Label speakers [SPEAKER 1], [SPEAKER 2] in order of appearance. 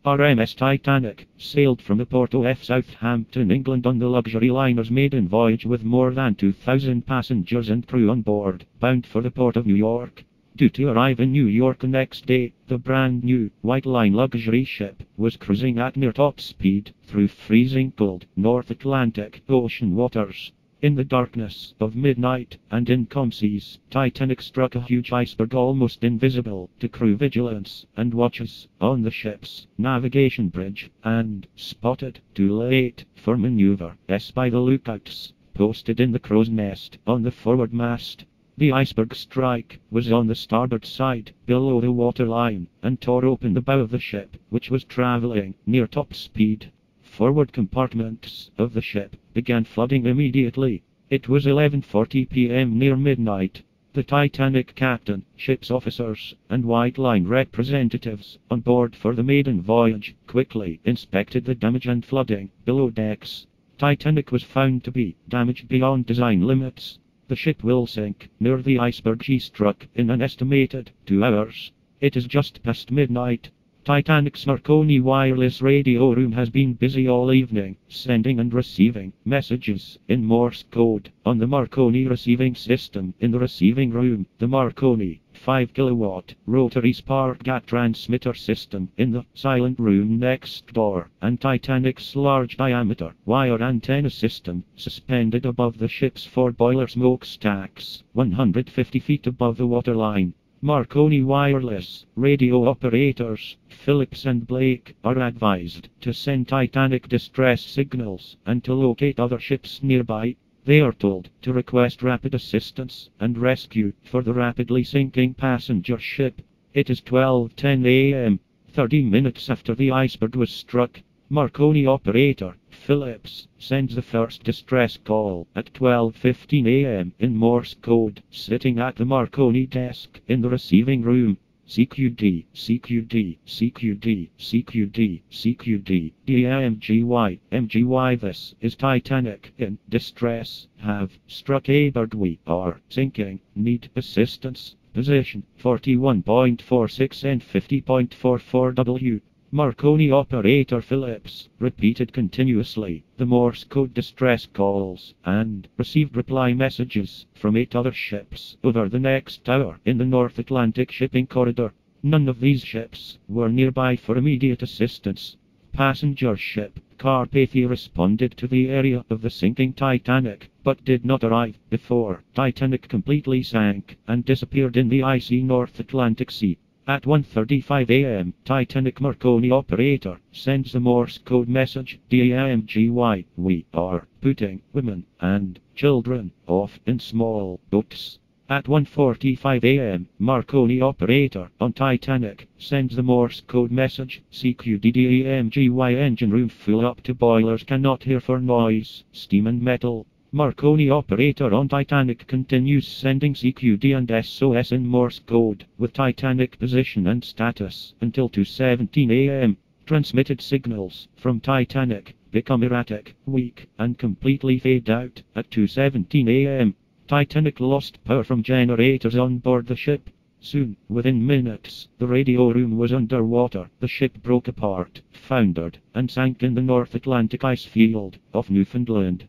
[SPEAKER 1] RMS Titanic sailed from the port of Southampton, England on the luxury liner's maiden voyage with more than 2,000 passengers and crew on board, bound for the port of New York. Due to arrive in New York the next day, the brand new White Line luxury ship was cruising at near top speed through freezing cold North Atlantic Ocean waters. In the darkness of midnight and in calm seas, Titanic struck a huge iceberg almost invisible to crew vigilance and watches on the ship's navigation bridge, and spotted too late for maneuver by the lookouts posted in the crow's nest on the forward mast. The iceberg strike was on the starboard side, below the waterline, and tore open the bow of the ship, which was traveling near top speed. Forward compartments of the ship began flooding immediately. It was 11:40 p.m. near midnight. The Titanic captain, ship's officers, and White Line representatives on board for the maiden voyage quickly inspected the damage and flooding below decks. Titanic was found to be damaged beyond design limits. The ship will sink near the iceberg she struck in an estimated 2 hours. It is just past midnight. Titanic's Marconi Wireless radio room has been busy all evening, sending and receiving messages in Morse code on the Marconi receiving system in the receiving room. The Marconi 5 kilowatt rotary spark gap transmitter system in the silent room next door, and Titanic's large diameter wire antenna system suspended above the ship's 4 boiler smokestacks, 150 feet above the waterline. Marconi Wireless radio operators, Phillips and Blake, are advised to send Titanic distress signals and to locate other ships nearby. They are told to request rapid assistance and rescue for the rapidly sinking passenger ship. It is 12:10 a.m., 30 minutes after the iceberg was struck. Marconi operator Phillips sends the first distress call at 12:15 a.m. in Morse code, sitting at the Marconi desk in the receiving room. CQD, CQD, CQD, CQD, CQD, DMGY. This is Titanic in distress. Have struck a berg. We are sinking. Need assistance. Position 41.46 and 50.44 W. Marconi operator Phillips repeated continuously the Morse code distress calls and received reply messages from 8 other ships over the next hour in the North Atlantic shipping corridor. None of these ships were nearby for immediate assistance. Passenger ship Carpathia responded to the area of the sinking Titanic, but did not arrive before Titanic completely sank and disappeared in the icy North Atlantic Sea. At 1:35 a.m., Titanic Marconi operator sends the Morse code message DMGY. We are putting women and children off in small boats. At 1:45 a.m., Marconi operator on Titanic sends the Morse code message CQD DMGY. Engine room full up to boilers, cannot hear for noise, steam and metal. Marconi operator on Titanic continues sending CQD and SOS in Morse code with Titanic position and status until 2:17 a.m. Transmitted signals from Titanic become erratic, weak, and completely fade out at 2:17 a.m. Titanic lost power from generators on board the ship. Soon, within minutes, the radio room was underwater. The ship broke apart, foundered, and sank in the North Atlantic ice field off Newfoundland.